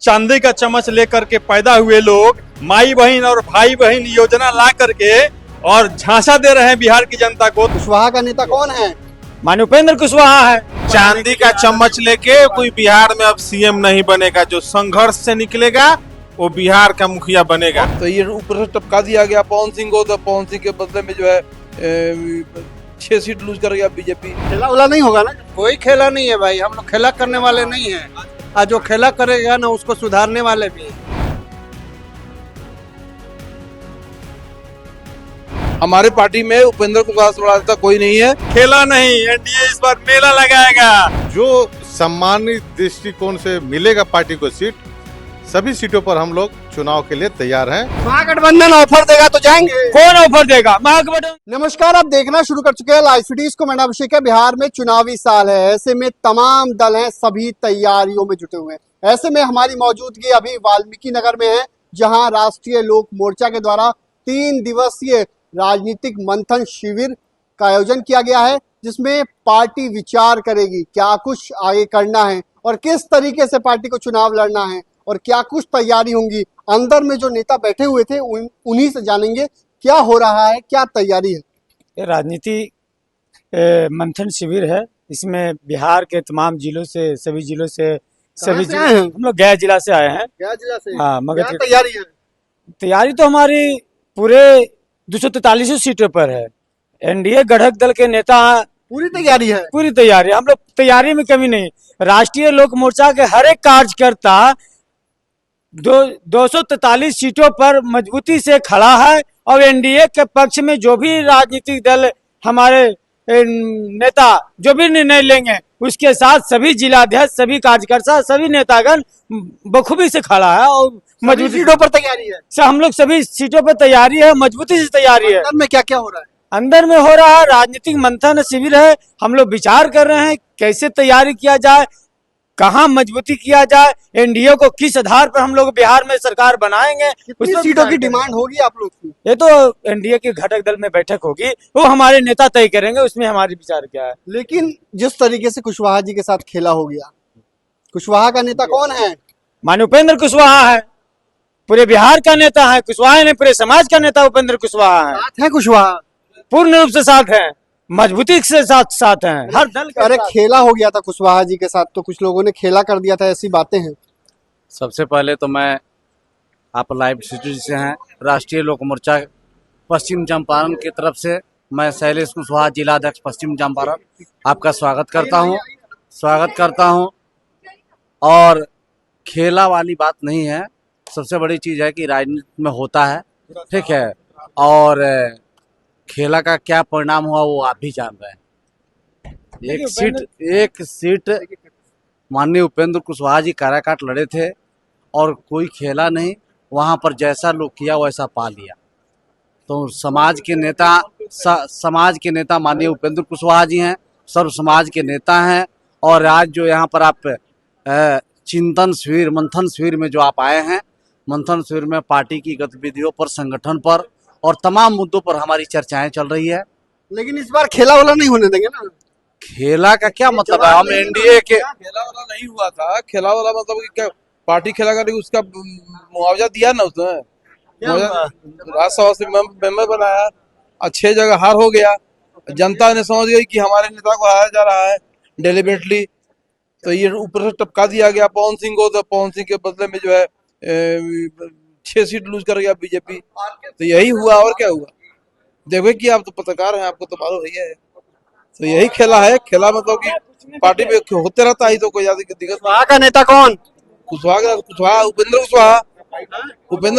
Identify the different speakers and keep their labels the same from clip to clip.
Speaker 1: चांदी का चम्मच लेकर के पैदा हुए लोग माई बहन और भाई बहन योजना ला करके और झांसा दे रहे हैं बिहार की जनता को।
Speaker 2: कुशवाहा का नेता कौन है?
Speaker 3: माननीय उपेंद्र कुशवाहा है।
Speaker 4: चांदी का चम्मच लेके कोई बिहार में अब सीएम नहीं बनेगा। जो संघर्ष से निकलेगा वो बिहार का मुखिया बनेगा।
Speaker 5: तो ये ऊपर से टपका दिया गया पवन सिंह को, तो पवन सिंह के बदले में जो है 6 सीट लूज कर गया बीजेपी।
Speaker 2: खेला उला नहीं होगा ना?
Speaker 6: कोई खेला नहीं है भाई, हम लोग खेला करने वाले नहीं है। और जो खेला करेगा ना उसको सुधारने वाले भी हैं।
Speaker 5: हमारे पार्टी में उपेंद्र कुशवाहा से बड़ा नेता कोई नहीं है।
Speaker 1: खेला नहीं, एनडीए इस बार मेला लगाएगा।
Speaker 7: जो सम्मानित दृष्टिकोण से मिलेगा पार्टी को सीट, सभी सीटों पर हम लोग चुनाव के लिए तैयार हैं।
Speaker 2: महागठबंधन ऑफर देगा तो जाएंगे।
Speaker 3: कौन ऑफर देगा? महागठबंधन।
Speaker 2: नमस्कार, आप देखना शुरू कर चुके हैं लाइव सिटीज को। मैं अभिषेक है। बिहार में चुनावी साल है, ऐसे में तमाम दल हैं, सभी तैयारियों में जुटे हुए हैं। ऐसे में हमारी मौजूदगी अभी वाल्मीकि नगर में है, जहां राष्ट्रीय लोक मोर्चा के द्वारा 3 दिवसीय राजनीतिक मंथन शिविर का आयोजन किया गया है, जिसमें पार्टी विचार करेगी क्या कुछ आगे करना है और किस तरीके से पार्टी को चुनाव लड़ना है और क्या कुछ तैयारी होंगी। अंदर में जो नेता बैठे हुए थे उन्हीं से जानेंगे क्या हो रहा है, क्या तैयारी है।
Speaker 3: ये राजनीति मंथन शिविर है। इसमें बिहार के तमाम जिलों से, सभी जिलों से, सभी
Speaker 2: से आए हैं?
Speaker 3: हम लोग गया जिला से आए हैं।
Speaker 2: क्या जिला से?
Speaker 3: हाँ, मगध
Speaker 2: क्या तैयारी है?
Speaker 3: तैयारी तो हमारी पूरे 243 सीटों पर है। एनडीए गठक दल के नेता
Speaker 2: पूरी तैयारी है।
Speaker 3: पूरी तैयारी, हम लोग तैयारी में कमी नहीं। राष्ट्रीय लोक मोर्चा के हर एक कार्यकर्ता 243 सीटों पर मजबूती से खड़ा है और एनडीए के पक्ष में जो भी राजनीतिक दल, हमारे नेता जो भी निर्णय लेंगे उसके साथ सभी जिलाध्यक्ष, सभी कार्यकर्ता, सभी नेतागण बखूबी से खड़ा है और मजबूती
Speaker 2: सीटों पर तैयारी है।
Speaker 3: हम लोग सभी सीटों पर तैयारी है, मजबूती से तैयारी है।
Speaker 2: अंदर में क्या क्या हो रहा है?
Speaker 3: अंदर में हो रहा है राजनीतिक मंथन शिविर है। हम लोग विचार कर रहे हैं कैसे तैयारी किया जाए, कहाँ मजबूती किया जाए, एनडीए को किस आधार पर हम लोग बिहार में सरकार बनाएंगे।
Speaker 2: कितनी सीटों की डिमांड होगी आप लोग की?
Speaker 3: ये तो एनडीए के घटक दल में बैठक होगी, वो हमारे नेता तय करेंगे, उसमें हमारे विचार क्या है।
Speaker 2: लेकिन जिस तरीके से कुशवाहा जी के साथ खेला हो गया, कुशवाहा का नेता कौन है?
Speaker 3: माननीय उपेंद्र कुशवाहा है। पूरे बिहार का नेता है कुशवाहा ने, पूरे समाज का नेता उपेंद्र कुशवाहा है।
Speaker 2: साथ है कुशवाहा?
Speaker 3: पूर्ण रूप से साथ है, मजबूती से साथ हैं हर दल के
Speaker 2: अरे
Speaker 3: साथ।
Speaker 2: खेला हो गया था कुशवाहा जी के साथ, तो कुछ लोगों ने खेला कर दिया था, ऐसी बातें हैं।
Speaker 8: सबसे पहले तो मैं, आप लाइव सिटी से हैं, राष्ट्रीय लोक मोर्चा पश्चिम चंपारण की तरफ से मैं शैलेश कुशवाहा, जिलाध्यक्ष पश्चिम चंपारण, आपका स्वागत करता हूं। और खेला वाली बात नहीं है। सबसे बड़ी चीज है कि राजनीति में होता है, ठीक है, और खेला का क्या परिणाम हुआ वो आप भी जान रहे हैं। एक सीट माननीय उपेंद्र कुशवाहा जी काराकाट लड़े थे और कोई खेला नहीं, वहां पर जैसा लोग किया वैसा पा लिया। तो समाज के नेता माननीय उपेंद्र कुशवाहा जी हैं, सर्व समाज के नेता हैं। और आज जो यहाँ पर आप चिंतन शिविर, मंथन शिविर में जो आप आए हैं, मंथन शिविर में पार्टी की गतिविधियों पर, संगठन पर और तमाम मुद्दों पर हमारी चर्चाएं चल रही है।
Speaker 2: लेकिन इस बार खेला वाला नहीं होने देंगे ना।
Speaker 8: खेला का क्या मतलब है? हम एनडीए के
Speaker 5: खेला वाला नहीं हुआ था। खेला वाला मतलब कि क्या पार्टी खेला करेगी, उसका मुआवजा दिया ना उसने। राज्यसभा से मेंबर बनाया, 6 जगह हार हो गया। जनता ने समझ गई कि हमारे नेता को हारा जा रहा है डेलिबरेटली, तो ये ऊपर से टपका दिया गया पवन सिंह को, तो पवन सिंह के बदले में जो है 6 सीट लूज कर गया बीजेपी। तो यही हुआ और क्या हुआ। देखो कि आप तो पत्रकार हैं, आपको तो मालूम है। तो यही खेला है। खेला मतलब कि पार्टी में होते रहता है, तो कोई ज्यादा दिक्कत।
Speaker 2: कुशवाहा का नेता कौन?
Speaker 5: कुशवाहा उपेंद्र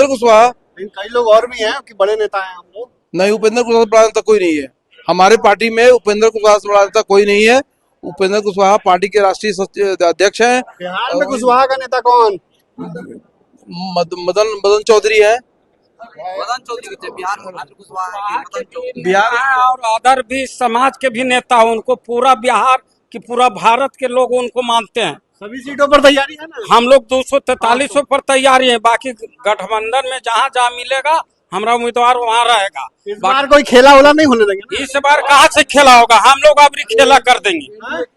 Speaker 5: कुशवाहा।
Speaker 2: कई लोग और भी हैं कि बड़े नेता हैं हम लोग।
Speaker 5: नहीं, उपेंद्र कुशवाहा से बड़ा नेता कोई नहीं है हमारे पार्टी में। उपेंद्र कुशवाहा से बड़ा नेता कोई नहीं है। उपेंद्र कुशवाहा पार्टी के राष्ट्रीय अध्यक्ष हैं।
Speaker 2: बिहार में कुशवाहा का नेता कौन?
Speaker 5: मदन चौधरी है।
Speaker 6: बिहार और अदर भी समाज के भी नेता हैं, उनको पूरा बिहार की, पूरा भारत के लोग उनको मानते हैं।
Speaker 2: सभी सीटों पर तैयारी है ना।
Speaker 6: हम लोग 243 पर तैयारी है। बाकी गठबंधन में जहाँ जहाँ मिलेगा हमारा उम्मीदवार वहाँ रहेगा।
Speaker 2: इस बार कोई खेला वाला नहीं होने देंगे।
Speaker 6: इस बार कहाँ से खेला होगा? हम लोग अब खेला कर देंगे।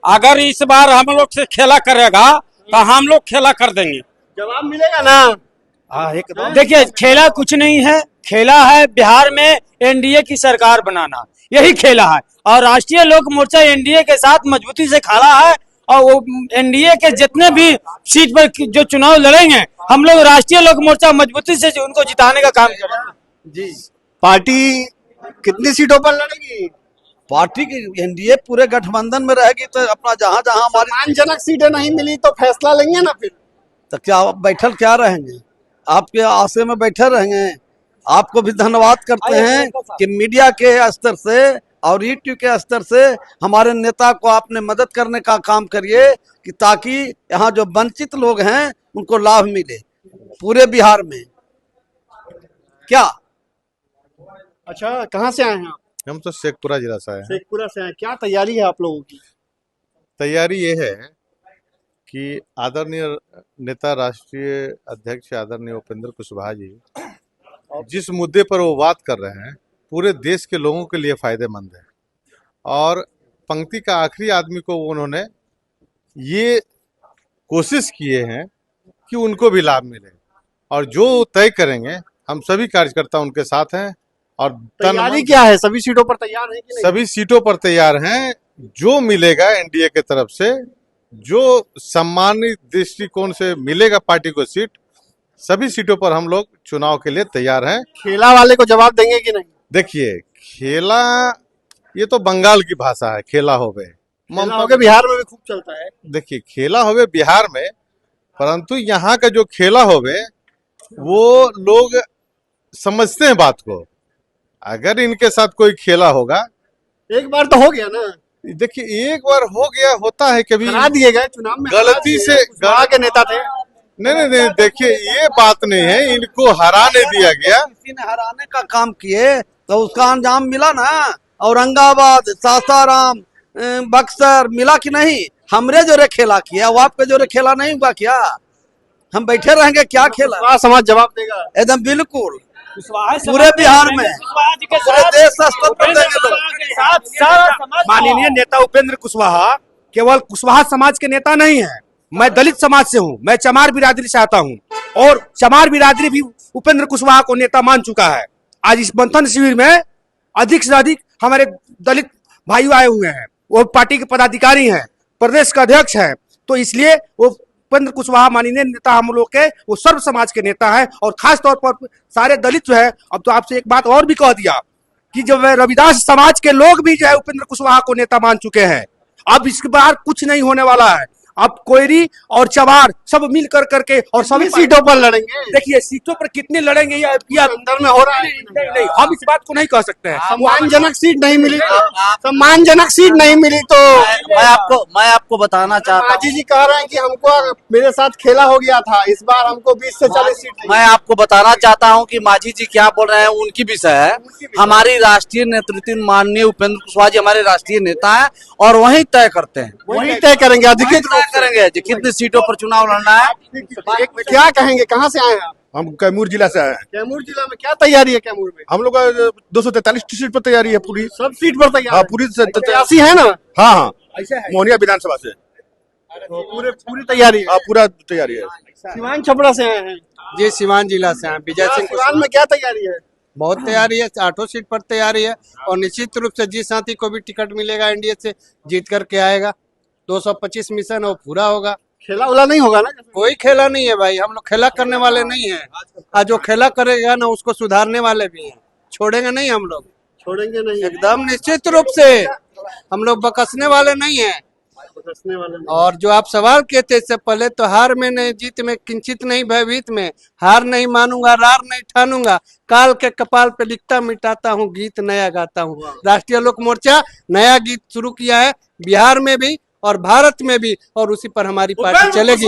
Speaker 6: अगर इस बार हम लोग से खेला करेगा तो हम लोग खेला कर देंगे।
Speaker 2: जवाब मिलेगा ना?
Speaker 3: हाँ एकदम। देखिए खेला कुछ नहीं है, खेला है बिहार में एनडीए की सरकार बनाना, यही खेला है। और राष्ट्रीय लोक मोर्चा एनडीए के साथ मजबूती से खड़ा है और वो एनडीए के जितने भी सीट पर जो चुनाव लड़ेंगे, हम लोग राष्ट्रीय लोक मोर्चा मजबूती से उनको जिताने का काम करेंगे।
Speaker 2: जी, पार्टी कितनी सीटों पर लड़ेगी?
Speaker 9: पार्टी की एनडीए पूरे गठबंधन में रहेगी तो अपना जहां जहां हमारी
Speaker 2: सम्मानजनक सीटें नहीं मिली तो फैसला लेंगे ना फिर?
Speaker 9: तो क्या बैठल क्या रहेंगे, आपके आशे में बैठे रहेंगे। आपको भी धन्यवाद करते हैं कि मीडिया के स्तर से और यूट्यूब के स्तर से हमारे नेता को आपने मदद करने का काम करिए कि ताकि यहाँ जो वंचित लोग हैं उनको लाभ मिले पूरे बिहार में। क्या
Speaker 2: अच्छा, कहाँ से आए हैं आप?
Speaker 7: हम तो शेखपुरा जिला से आए हैं।
Speaker 2: शेखपुरा से आए। क्या तैयारी है आप लोगों की?
Speaker 7: तैयारी ये है कि आदरणीय नेता राष्ट्रीय अध्यक्ष आदरणीय उपेंद्र कुशवाहा जी जिस मुद्दे पर वो बात कर रहे हैं पूरे देश के लोगों के लिए फायदेमंद है और पंक्ति का आखिरी आदमी को उन्होंने ये कोशिश किए हैं कि उनको भी लाभ मिले और जो तय करेंगे हम सभी कार्यकर्ता उनके साथ हैं। और
Speaker 2: तैयारी क्या है? सभी सीटों पर तैयार है कि नहीं?
Speaker 7: सभी सीटों पर तैयार हैं। जो मिलेगा एनडीए के तरफ से, जो सम्मानित दृष्टिकोण से मिलेगा पार्टी को सीट, सभी सीटों पर हम लोग चुनाव के लिए तैयार हैं।
Speaker 2: खेला वाले को जवाब देंगे कि नहीं?
Speaker 7: देखिए खेला ये तो बंगाल की भाषा है, खेला होवे
Speaker 2: खेला होगे बिहार में भी खूब चलता है।
Speaker 7: देखिए खेला होवे बिहार में, परंतु यहाँ का जो खेला होवे वो लोग समझते हैं बात को। अगर इनके साथ कोई खेला होगा,
Speaker 2: एक बार तो हो गया ना।
Speaker 7: देखिए एक बार हो गया, होता है कभी
Speaker 2: हरा दिए गए चुनाव में,
Speaker 7: गलती से
Speaker 2: कुशवाहा के नेता थे।
Speaker 7: नहीं, देखिए ये बात नहीं है, इनको हराने दिया गया।
Speaker 9: किसी ने हराने का काम किए तो उसका अंजाम मिला ना। औरंगाबाद, सासाराम, बक्सर मिला कि नहीं? हमरे जो रे खेला किया वो आपके जो रे खेला नहीं हुआ क्या? हम बैठे रहेंगे क्या खेला?
Speaker 2: कुशवाहा समाज जवाब देगा
Speaker 9: एकदम बिल्कुल पूरे बिहार में, पूरे देश स्तर पर देंगे लोग।
Speaker 10: माननीय नेता उपेंद्र कुशवाहा केवल कुशवाहा समाज के नेता नहीं है, मैं दलित समाज से हूँ, मैं चमार बिरादरी से आता हूँ और चमार बिरादरी भी उपेंद्र कुशवाहा को नेता मान चुका है। आज इस मंथन शिविर में अधिक से अधिक हमारे दलित भाई आए हुए हैं, वो पार्टी के पदाधिकारी हैं, प्रदेश का अध्यक्ष है, तो इसलिए वो उपेंद्र कुशवाहा माननीय नेता हम लोग के वो सर्व समाज के नेता है और खास तौर पर सारे दलित जो है। अब तो आपसे एक बात और भी कह दिया कि जब रविदास समाज के लोग भी जो है उपेंद्र कुशवाहा को नेता मान चुके हैं। अब इसके बाहर कुछ नहीं होने वाला है। अब कोयरी और चमार सब मिल कर करके और सभी
Speaker 2: सीटों पर लड़ेंगे।
Speaker 10: देखिए सीटों पर कितने लड़ेंगे या
Speaker 2: अंदर में हो रहा है?
Speaker 10: नहीं, हम इस बात को नहीं कह सकते हैं।
Speaker 2: सम्मानजनक सीट नहीं मिली तो, सम्मानजनक सीट नहीं मिली तो
Speaker 8: मैं आपको बताना चाहता हूँ,
Speaker 2: माजी जी कह रहे हैं कि हमको मेरे साथ खेला हो गया था, इस बार हमको 20 से 40 सीट।
Speaker 8: मैं आपको बताना चाहता हूँ कि मांझी जी क्या बोल रहे हैं उनकी विषय है। हमारी राष्ट्रीय नेतृत्व माननीय उपेंद्र कुशवाहा जी हमारे राष्ट्रीय नेता है और वही तय करते हैं,
Speaker 2: वही तय करेंगे, अधिकृत
Speaker 8: तय करेंगे कि कितनी सीटों पर चुनाव लड़ना है।
Speaker 2: क्या कहेंगे? कहाँ से आए हैं आप?
Speaker 11: हम कैमूर जिला से आए हैं।
Speaker 2: कैमूर जिला में क्या तैयारी है? कैमूर में
Speaker 11: हम लोग का 243 सीट पर तैयारी है पूरी।
Speaker 2: सब सीट पर तैयार?
Speaker 11: हाँ पूरी
Speaker 2: प्रत्याशी है ना?
Speaker 11: हाँ मोहनिया विधानसभा से
Speaker 2: तो पूरी तैयारी है?
Speaker 11: हाँ पूरा तैयारी है।
Speaker 2: सिवान छपरा से आए हैं?
Speaker 12: जी सिवान जिला से हैं। विजय सिंह
Speaker 2: सिवान में क्या तैयारी है?
Speaker 12: बहुत तैयारी है, 8 सीट पर तैयारी है और निश्चित रूप से जिस साथी को भी टिकट मिलेगा एनडीए से जीत करके आएगा। 225 मिशन वो पूरा होगा।
Speaker 2: खेला उला नहीं होगा ना?
Speaker 12: कोई खेला नहीं है भाई, हम लोग खेला करने वाले नहीं है। और जो खेला करेगा ना उसको सुधारने वाले भी हैं, छोड़ेंगे नहीं हम लोग,
Speaker 2: छोड़ेंगे नहीं
Speaker 12: एकदम निश्चित रूप से। हम लोग बकसने वाले नहीं है। और जो आप सवाल किए थे इससे पहले, तो हार में नहीं जीत में किंचित नहीं भयभीत में, हार नहीं मानूंगा रार नहीं ठानूंगा, काल के कपाल पे लिखता मिटाता हूँ गीत नया गाता हूँ। राष्ट्रीय लोक मोर्चा नया गीत शुरू किया है बिहार में भी और भारत में भी, और उसी पर हमारी पार्टी चलेगी।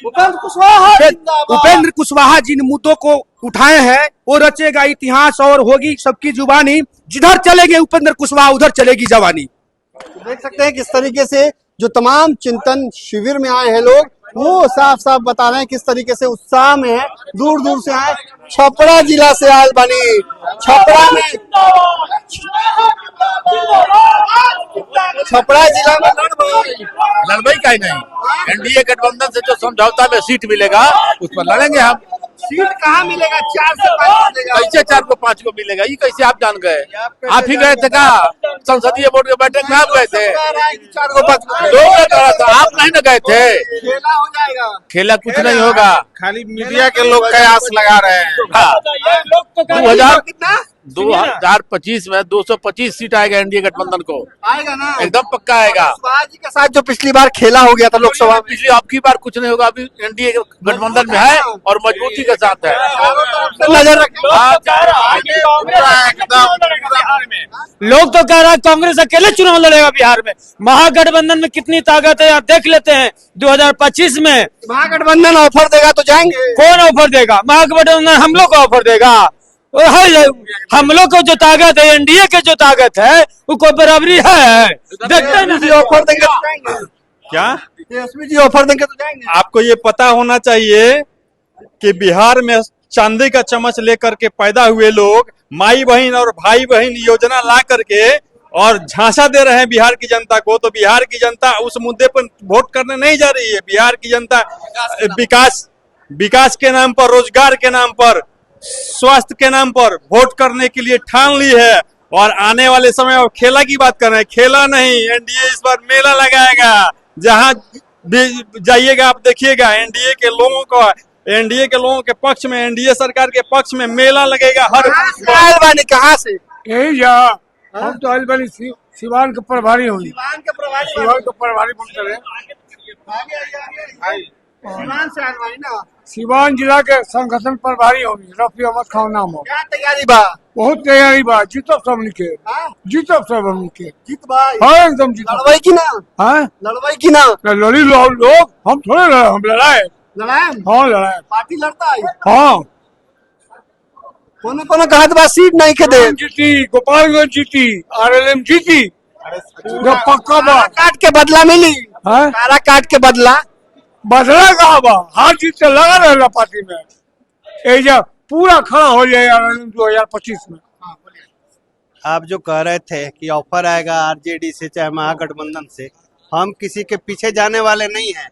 Speaker 10: उपेंद्र कुशवाहा जिन मुद्दों को उठाए हैं वो रचेगा इतिहास और होगी सबकी जुबानी। जिधर चलेंगे उपेंद्र कुशवाहा उधर चलेगी जवानी।
Speaker 2: देख सकते हैं किस तरीके से जो तमाम चिंतन शिविर में आए हैं लोग, वो साफ साफ बता रहे हैं किस तरीके से उत्साह में है। दूर दूर से आए, छपरा जिला से आयल बनी, छपरा में छपरा जिला में
Speaker 11: लड़बई का ही नहीं
Speaker 8: एनडीए गठबंधन से जो समझौता में सीट मिलेगा उस पर लड़ेंगे हम।
Speaker 2: सीट कहाँ मिलेगा? 4 से 5 मिलेगा।
Speaker 8: कैसे 4 को 5 को मिलेगा? ये कैसे आप जान गए? आप ही गए थे क्या संसदीय बोर्ड के बैठक में? आप गए थे?
Speaker 2: 4 को 5
Speaker 8: लोग ने कहा था, आप नहीं न गए थे?
Speaker 2: खेला हो जाएगा।
Speaker 8: खेला कुछ नहीं होगा,
Speaker 4: खाली मीडिया के लोग कयास लगा रहे हैं।
Speaker 8: 2025 में 225 सीट आएगा एनडीए गठबंधन को,
Speaker 2: आएगा ना?
Speaker 8: एकदम पक्का आएगा।
Speaker 2: कुशवाहा जी के साथ जो पिछली बार खेला हो गया था लोकसभा में,
Speaker 8: पिछली आपकी बार कुछ नहीं होगा। अभी एनडीए गठबंधन में है और मजबूती के साथ है।
Speaker 2: नजर रखें।
Speaker 3: लोग तो कह रहा है कांग्रेस अकेले चुनाव लड़ेगा बिहार में। महागठबंधन में कितनी ताकत है आप देख लेते हैं। 2025 में
Speaker 2: महागठबंधन ऑफर देगा तो जाएंगे।
Speaker 3: कौन ऑफर देगा? महागठबंधन हम लोग को ऑफर देगा। हम लोग को जो ताकत है, एनडीए के जो ताकत है वो कोई बराबरी है? देखते नहीं।
Speaker 2: ऑफर देंगे तो जाएंगे।
Speaker 1: क्या
Speaker 2: तेजस्वी जी ऑफर देंगे तो जाएंगे।
Speaker 1: आपको ये पता होना चाहिए कि बिहार में चांदी का चम्मच लेकर के पैदा हुए लोग माई बहन और भाई बहन योजना ला करके और झांसा दे रहे हैं बिहार की जनता को। तो बिहार की जनता उस मुद्दे पर वोट करने नहीं जा रही है। बिहार की जनता विकास के नाम पर, रोजगार के नाम पर, स्वास्थ्य के नाम पर वोट करने के लिए ठान ली है। और आने वाले समय और खेला की बात कर रहे हैं, खेला नहीं, एनडीए इस बार मेला लगाएगा। जहां भी जाइएगा आप देखिएगा एनडीए के लोगों के पक्ष में, एनडीए सरकार के पक्ष में मेला लगेगा। हर
Speaker 2: कहाँ से?
Speaker 3: यही हम तो अलबली सिवान के प्रभारी होंगे। सिवान के प्रभारी बनते रहे। सिवान जिला के संगठन प्रभारी होंगे। रफी अहमद खान नाम हो।
Speaker 2: क्या तैयारी बा?
Speaker 3: बहुत तैयारी बा। जीतब सब लिखे, जीतब सब हम लिखे।
Speaker 2: जीत भाई।
Speaker 3: हाँ एकदम जीत।
Speaker 2: लड़वाई की ना?
Speaker 3: हाँ
Speaker 2: लड़वाई की ना?
Speaker 3: लड़ी लोग हम थोड़े लड़े, हम लड़ाए।
Speaker 2: लड़ाए?
Speaker 3: हाँ लड़ाए।
Speaker 2: पार्टी लड़ता है?
Speaker 3: हाँ
Speaker 2: कोनो कहा तो बात सीट नहीं के दे।
Speaker 3: जीती, गोपालगंज जीती, आरएलएम जीती। जो पक्का बा।
Speaker 2: काट के बदला मिली।
Speaker 3: हाँ
Speaker 2: कारा काट के बदला
Speaker 3: बदला कहा बा? हार जीत से लगा रहेगा पार्टी में। एजा पूरा खड़ा हो जाएगा 2025 में।
Speaker 12: आप जो कह रहे थे कि ऑफर आएगा आरजेडी से चाहे महागठबंधन से, हम किसी के पीछे जाने वाले नहीं हैं।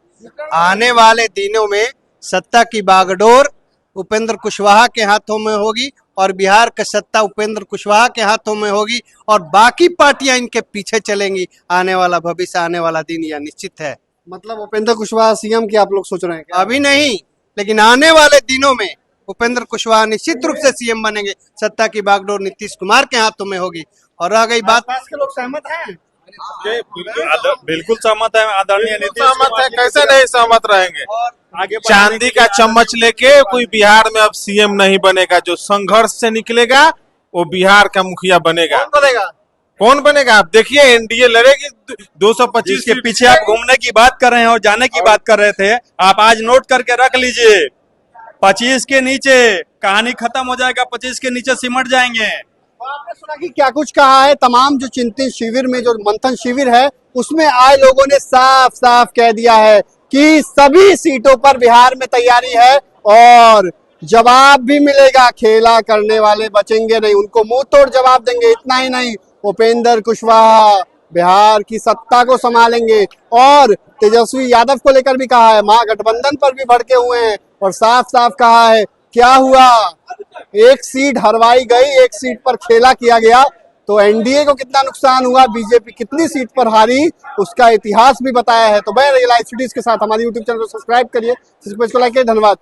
Speaker 12: आने वाले दिनों में सत्ता की बागडोर उपेंद्र कुशवाहा के हाथों में होगी और बिहार का सत्ता उपेंद्र कुशवाहा के हाथों में होगी और बाकी पार्टियां इनके पीछे चलेंगी। आने वाला भविष्य, आने वाला दिन यह निश्चित है।
Speaker 2: मतलब उपेंद्र कुशवाहा सीएम की आप लोग सोच रहे हैं क्या?
Speaker 12: अभी नहीं, लेकिन आने वाले दिनों में उपेंद्र कुशवाहा निश्चित रूप से सीएम बनेंगे। सत्ता की बागडोर नीतीश कुमार के हाथों में होगी। और रह गई बात,
Speaker 2: पास के लोग सहमत हैं?
Speaker 1: बिल्कुल सहमत है आदरणीय नीतीश
Speaker 4: सहमत है, कैसे नहीं सहमत रहेंगे?
Speaker 1: आगे
Speaker 4: चांदी का चम्मच लेके कोई बिहार में अब सीएम नहीं बनेगा। जो संघर्ष से निकलेगा वो बिहार का मुखिया बनेगा।
Speaker 2: कौन बनेगा?
Speaker 4: कौन बनेगा? आप देखिए एनडीए लड़ेगी 225
Speaker 1: जिसके
Speaker 4: सीट।
Speaker 1: पीछे आप घूमने की बात कर रहे हैं और जाने की बात कर रहे थे, आप आज नोट करके रख लीजिए। 25 के नीचे कहानी खत्म हो जाएगा, 25 के नीचे सिमट जाएंगे।
Speaker 2: आपने सुना कि क्या कुछ कहा है? तमाम जो चिंतन शिविर में, जो मंथन शिविर है, उसमें आए लोगों ने साफ साफ कह दिया है कि सभी सीटों पर बिहार में तैयारी है और जवाब भी मिलेगा। खेला करने वाले बचेंगे नहीं, उनको मुंह तोड़ जवाब देंगे। इतना ही नहीं, उपेंद्र कुशवाहा बिहार की सत्ता को संभालेंगे। और तेजस्वी यादव को लेकर भी कहा है, महागठबंधन पर भी भड़के हुए हैं और साफ साफ कहा है क्या हुआ, एक सीट हरवाई गई, एक सीट पर खेला किया गया तो एनडीए को कितना नुकसान हुआ, बीजेपी कितनी सीट पर हारी, उसका इतिहास भी बताया है। तो मैं रियल लाइव सिटीज के साथ हमारी यूट्यूब चैनल को सब्सक्राइब करिए, फेसबुक पेज को लाइक करिए। धन्यवाद।